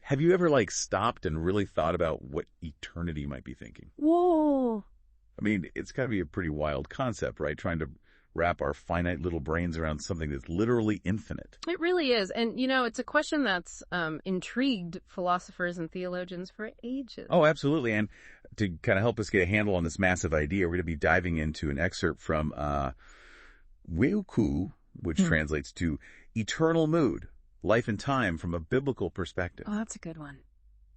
Have you ever, like, stopped and really thought about what eternity might be thinking? Whoa. I mean, it's got to be a pretty wild concept, right? Trying to wrap our finite little brains around something that's literally infinite. It really is. And, it's a question that's intrigued philosophers and theologians for ages. Oh, absolutely. And to kind of help us get a handle on this massive idea, we're going to be diving into an excerpt from Weuku, which translates to eternal mood, life and time from a biblical perspective. Oh, that's a good one.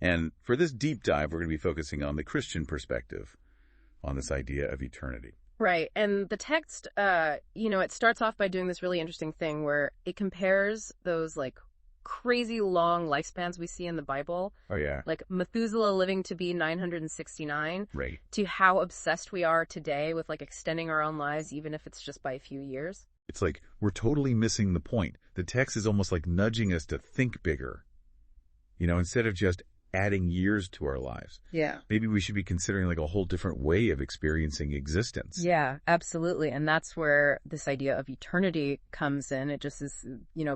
And for this deep dive, we're going to be focusing on the Christian perspective on this idea of eternity. Right. And the text, it starts off by doing this really interesting thing where it compares those like crazy long lifespans we see in the Bible. Oh, yeah. Like Methuselah living to be 969. Right. To how obsessed we are today with like extending our own lives, even if it's just by a few years. It's like we're totally missing the point. The text is almost like nudging us to think bigger, instead of just adding years to our lives. Yeah. Maybe we should be considering like a whole different way of experiencing existence. Yeah, absolutely. And that's where this idea of eternity comes in. It just is,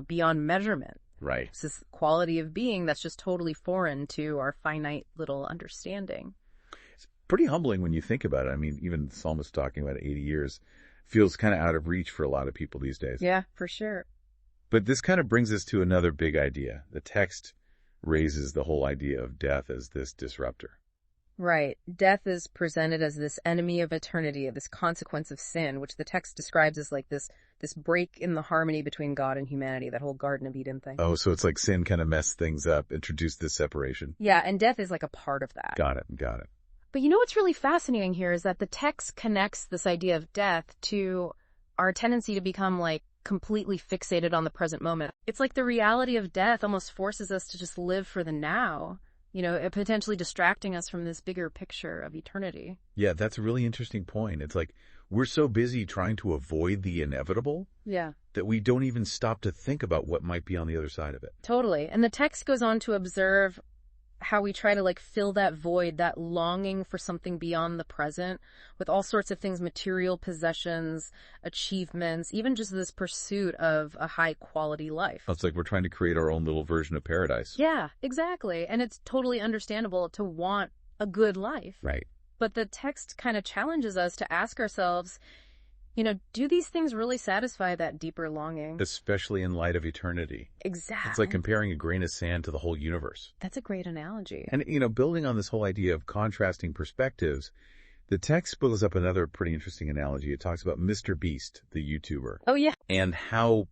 beyond measurement. Right. It's this quality of being that's just totally foreign to our finite little understanding. It's pretty humbling when you think about it. I mean, even the psalmist talking about 80 years feels kind of out of reach for a lot of people these days. Yeah, for sure. But this kind of brings us to another big idea. The text raises the whole idea of death as this disruptor. Right. Death is presented as this enemy of eternity, this consequence of sin, which the text describes as like this break in the harmony between God and humanity, that whole Garden of Eden thing. Oh, so it's like sin kind of messed things up, introduced this separation. Yeah, and death is like a part of that. Got it. But what's really fascinating here is that the text connects this idea of death to our tendency to become like completely fixated on the present moment. It's like the reality of death almost forces us to just live for the now, potentially distracting us from this bigger picture of eternity. Yeah, that's a really interesting point. It's like we're so busy trying to avoid the inevitable that we don't even stop to think about what might be on the other side of it. Totally. And the text goes on to observe how we try to like fill that void, that longing for something beyond the present with all sorts of things, material possessions, achievements, even just this pursuit of a high quality life. It's like we're trying to create our own little version of paradise. Yeah, exactly. And it's totally understandable to want a good life. Right. But the text kind of challenges us to ask ourselves, do these things really satisfy that deeper longing? Especially in light of eternity. Exactly. It's like comparing a grain of sand to the whole universe. That's a great analogy. And, building on this whole idea of contrasting perspectives, the text builds up another pretty interesting analogy. It talks about Mr. Beast, the YouTuber. Oh, yeah. And how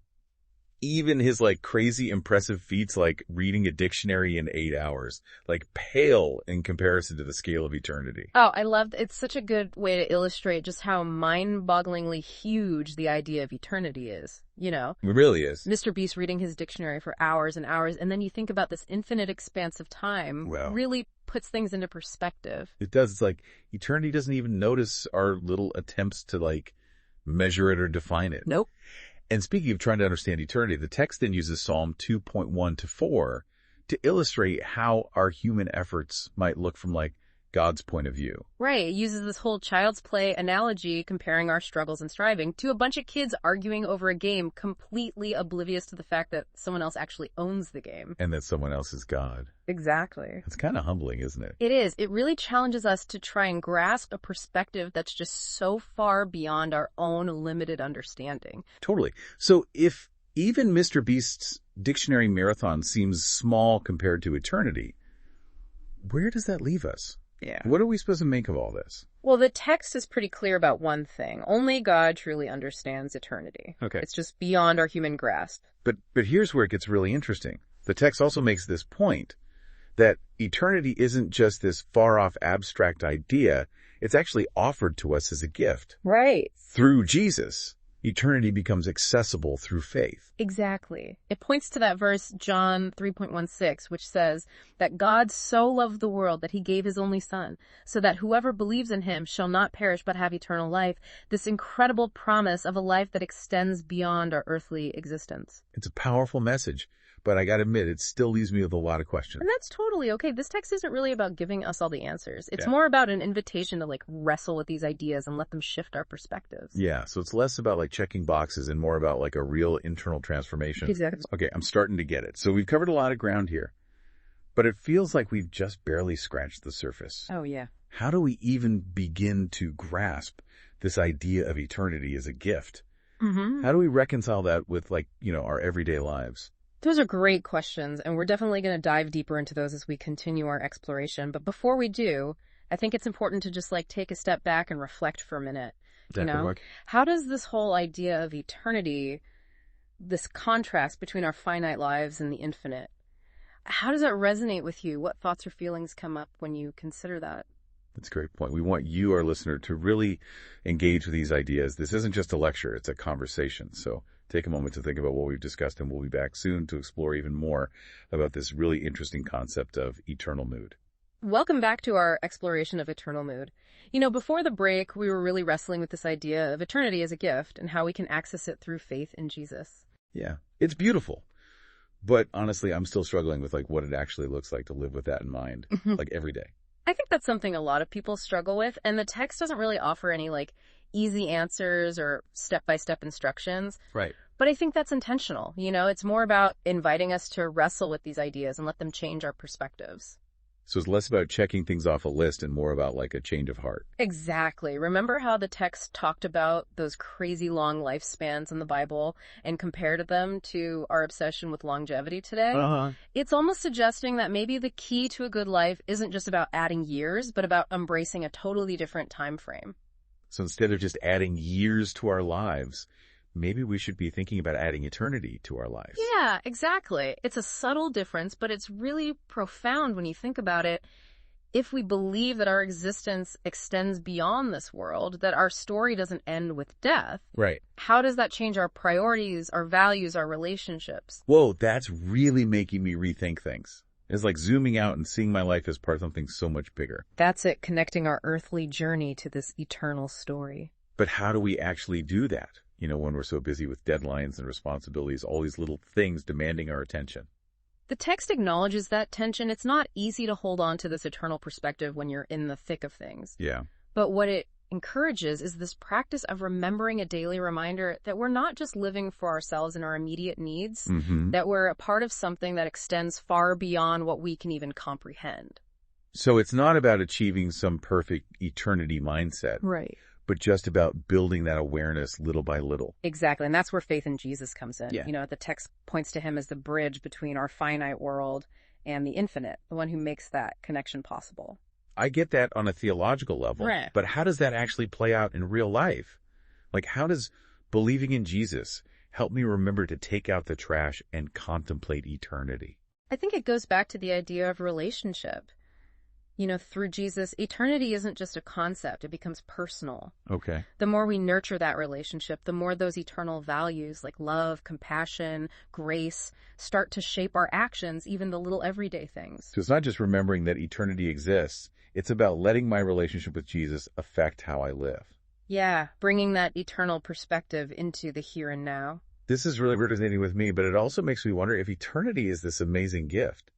even his like crazy impressive feats, like reading a dictionary in 8 hours, like pale in comparison to the scale of eternity. Oh, I loved it's such a good way to illustrate just how mind-bogglingly huge the idea of eternity is, It really is. Mr. Beast reading his dictionary for hours and hours, and then you think about this infinite expanse of time, really puts things into perspective. It does. It's like eternity doesn't even notice our little attempts to like measure it or define it. Nope. And speaking of trying to understand eternity, the text then uses Psalm 2.1 to 4 to illustrate how our human efforts might look from like God's point of view. Right. It uses this whole child's play analogy comparing our struggles and striving to a bunch of kids arguing over a game completely oblivious to the fact that someone else actually owns the game. And that someone else is God. Exactly. It's kind of humbling, isn't it? It is. It really challenges us to try and grasp a perspective that's just so far beyond our own limited understanding. Totally. So if even Mr. Beast's dictionary marathon seems small compared to eternity, where does that leave us? Yeah. What are we supposed to make of all this? Well, the text is pretty clear about one thing. Only God truly understands eternity. Okay. It's just beyond our human grasp. But here's where it gets really interesting. The text also makes this point that eternity isn't just this far-off abstract idea. It's actually offered to us as a gift. Right. Through Jesus, eternity becomes accessible through faith. Exactly. It points to that verse, John 3.16, which says that God so loved the world that he gave his only son, so that whoever believes in him shall not perish but have eternal life. This incredible promise of a life that extends beyond our earthly existence. It's a powerful message, but I gotta admit, it still leaves me with a lot of questions. And that's totally okay. This text isn't really about giving us all the answers. It's more about an invitation to like wrestle with these ideas and let them shift our perspectives. Yeah, so it's less about like checking boxes and more about like a real internal transformation. Exactly. Okay, I'm starting to get it. So we've covered a lot of ground here. But it feels like we've just barely scratched the surface. Oh, yeah. How do we even begin to grasp this idea of eternity as a gift? Mm-hmm. How do we reconcile that with, our everyday lives? Those are great questions, and we're definitely going to dive deeper into those as we continue our exploration. But before we do, I think it's important to just take a step back and reflect for a minute. How does this whole idea of eternity, this contrast between our finite lives and the infinite, how does that resonate with you? What thoughts or feelings come up when you consider that? That's a great point. We want you, our listener, to really engage with these ideas. This isn't just a lecture, it's a conversation. So take a moment to think about what we've discussed, and we'll be back soon to explore even more about this really interesting concept of eternal mood. Welcome back to our exploration of eternal mood. Before the break, we were really wrestling with this idea of eternity as a gift and how we can access it through faith in Jesus. Yeah, it's beautiful. But honestly, I'm still struggling with what it actually looks like to live with that in mind, every day. I think that's something a lot of people struggle with, and the text doesn't really offer any easy answers or step-by-step instructions. Right. But I think that's intentional. It's more about inviting us to wrestle with these ideas and let them change our perspectives. So it's less about checking things off a list and more about a change of heart. Exactly. Remember how the text talked about those crazy long lifespans in the Bible and compared them to our obsession with longevity today? Uh-huh. It's almost suggesting that maybe the key to a good life isn't just about adding years, but about embracing a totally different time frame. So instead of just adding years to our lives, maybe we should be thinking about adding eternity to our lives. Yeah, exactly. It's a subtle difference, but it's really profound when you think about it. If we believe that our existence extends beyond this world, that our story doesn't end with death, right? How does that change our priorities, our values, our relationships? Whoa, that's really making me rethink things. It's like zooming out and seeing my life as part of something so much bigger. That's it, connecting our earthly journey to this eternal story. But how do we actually do that? When we're so busy with deadlines and responsibilities, all these little things demanding our attention. The text acknowledges that tension. It's not easy to hold on to this eternal perspective when you're in the thick of things. Yeah. But what it encourages is this practice of remembering a daily reminder that we're not just living for ourselves and our immediate needs, that we're a part of something that extends far beyond what we can even comprehend. So it's not about achieving some perfect eternity mindset. Right. But just about building that awareness little by little. Exactly. And that's where faith in Jesus comes in. Yeah. The text points to him as the bridge between our finite world and the infinite, the one who makes that connection possible. I get that on a theological level. Right. But how does that actually play out in real life? How does believing in Jesus help me remember to take out the trash and contemplate eternity? I think it goes back to the idea of relationship. Through Jesus, eternity isn't just a concept, it becomes personal. Okay. The more we nurture that relationship, the more those eternal values like love, compassion, grace start to shape our actions, even the little everyday things. So it's not just remembering that eternity exists, it's about letting my relationship with Jesus affect how I live. Yeah, bringing that eternal perspective into the here and now. This is really resonating with me, but it also makes me wonder if eternity is this amazing gift.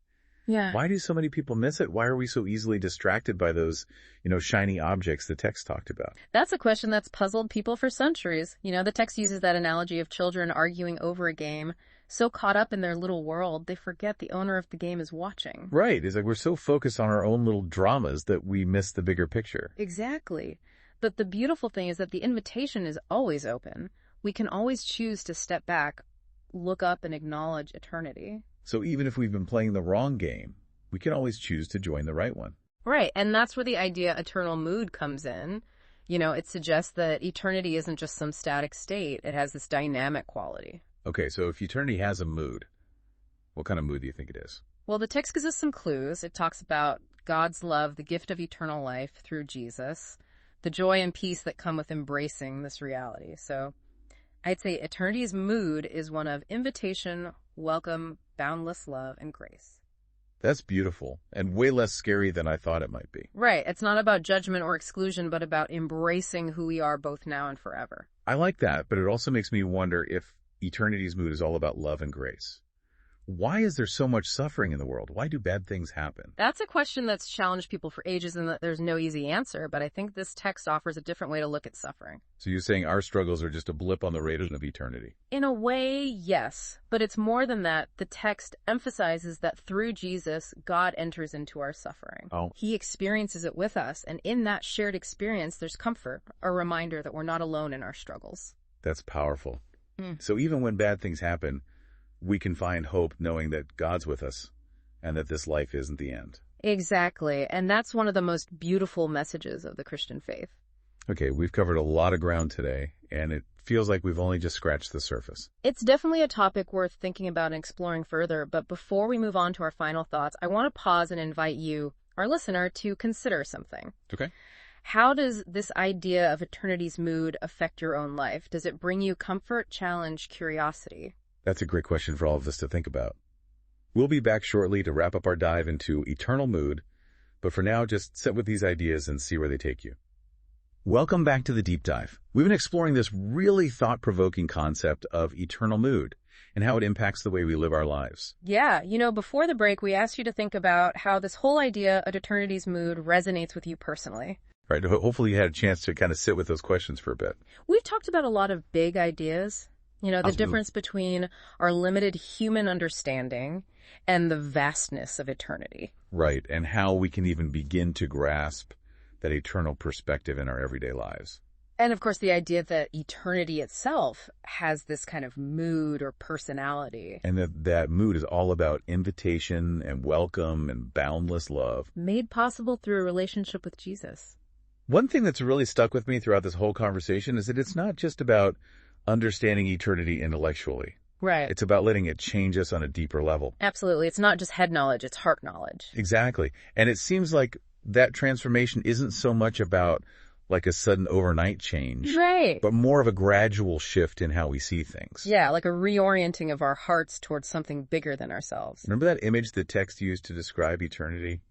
Yeah. Why do so many people miss it? Why are we so easily distracted by those, shiny objects the text talked about? That's a question that's puzzled people for centuries. The text uses that analogy of children arguing over a game, so caught up in their little world, they forget the owner of the game is watching. Right. It's like we're so focused on our own little dramas that we miss the bigger picture. Exactly. But the beautiful thing is that the invitation is always open. We can always choose to step back, look up, and acknowledge eternity. So even if we've been playing the wrong game, we can always choose to join the right one. Right, and that's where the idea eternal mood comes in. It suggests that eternity isn't just some static state. It has this dynamic quality. Okay, so if eternity has a mood, what kind of mood do you think it is? Well, the text gives us some clues. It talks about God's love, the gift of eternal life through Jesus, the joy and peace that come with embracing this reality. So I'd say eternity's mood is one of invitation, welcome, boundless love, and grace. That's beautiful and way less scary than I thought it might be. Right. It's not about judgment or exclusion, but about embracing who we are both now and forever. I like that, but it also makes me wonder if eternity's mood is all about love and grace. why is there so much suffering in the world? Why do bad things happen? That's a question that's challenged people for ages and that there's no easy answer, but I think this text offers a different way to look at suffering. So you're saying our struggles are just a blip on the radar of eternity? In a way, yes, but it's more than that. The text emphasizes that through Jesus, God enters into our suffering. Oh. He experiences it with us, and in that shared experience, there's comfort, a reminder that we're not alone in our struggles. That's powerful. So even when bad things happen, we can find hope knowing that God's with us and that this life isn't the end. Exactly, and that's one of the most beautiful messages of the Christian faith. Okay, we've covered a lot of ground today, and it feels like we've only just scratched the surface. It's definitely a topic worth thinking about and exploring further, but before we move on to our final thoughts, I want to pause and invite you, our listener, to consider something. Okay. How does this idea of eternity's mood affect your own life? Does it bring you comfort, challenge, curiosity? That's a great question for all of us to think about. We'll be back shortly to wrap up our dive into eternal mood, but for now, just sit with these ideas and see where they take you. Welcome back to the deep dive. We've been exploring this really thought-provoking concept of eternal mood and how it impacts the way we live our lives. Yeah, before the break, we asked you to think about how this whole idea of eternity's mood resonates with you personally. Right. Hopefully you had a chance to kind of sit with those questions for a bit. We've talked about a lot of big ideas, the Absolutely. difference between our limited human understanding and the vastness of eternity. Right. And how we can even begin to grasp that eternal perspective in our everyday lives. And of course, the idea that eternity itself has this kind of mood or personality. And that mood is all about invitation and welcome and boundless love. Made possible through a relationship with Jesus. One thing that's really stuck with me throughout this whole conversation is that it's not just about understanding eternity intellectually. Right. It's about letting it change us on a deeper level. Absolutely. It's not just head knowledge, it's heart knowledge. Exactly. And it seems like that transformation isn't so much about like a sudden overnight change. Right. But more of a gradual shift in how we see things. Yeah, like a reorienting of our hearts towards something bigger than ourselves. Remember that image the text used to describe eternity?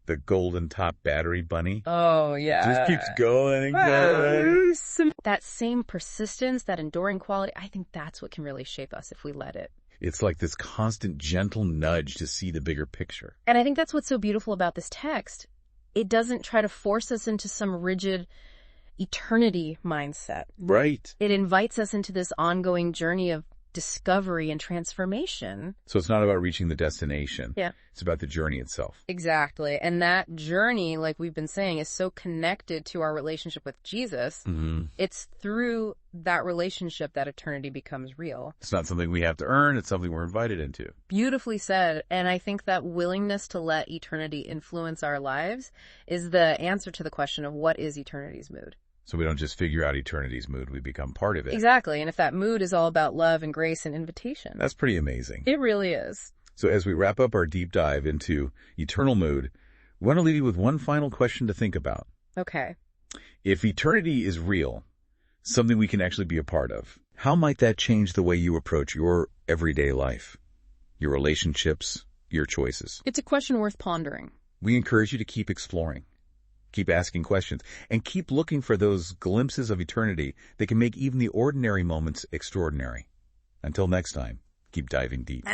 The golden top battery bunny? Oh, yeah. Just keeps going and going. That same persistence, that enduring quality, I think that's what can really shape us if we let it. It's like this constant gentle nudge to see the bigger picture. And I think that's what's so beautiful about this text. It doesn't try to force us into some rigid eternity mindset. Right. It invites us into this ongoing journey of discovery and transformation. So it's not about reaching the destination. Yeah. It's about the journey itself. Exactly. And that journey, like we've been saying, is so connected to our relationship with Jesus. Mm-hmm. It's through that relationship that eternity becomes real. It's not something we have to earn. It's something we're invited into. Beautifully said. And I think that willingness to let eternity influence our lives is the answer to the question of what is eternity's mood. So we don't just figure out eternity's mood. We become part of it. Exactly. And if that mood is all about love and grace and invitation. That's pretty amazing. It really is. So as we wrap up our deep dive into eternal mood, we want to leave you with one final question to think about. Okay. If eternity is real, something we can actually be a part of, how might that change the way you approach your everyday life, your relationships, your choices? It's a question worth pondering. We encourage you to keep exploring, keep asking questions, and keep looking for those glimpses of eternity that can make even the ordinary moments extraordinary. Until next time, keep diving deep.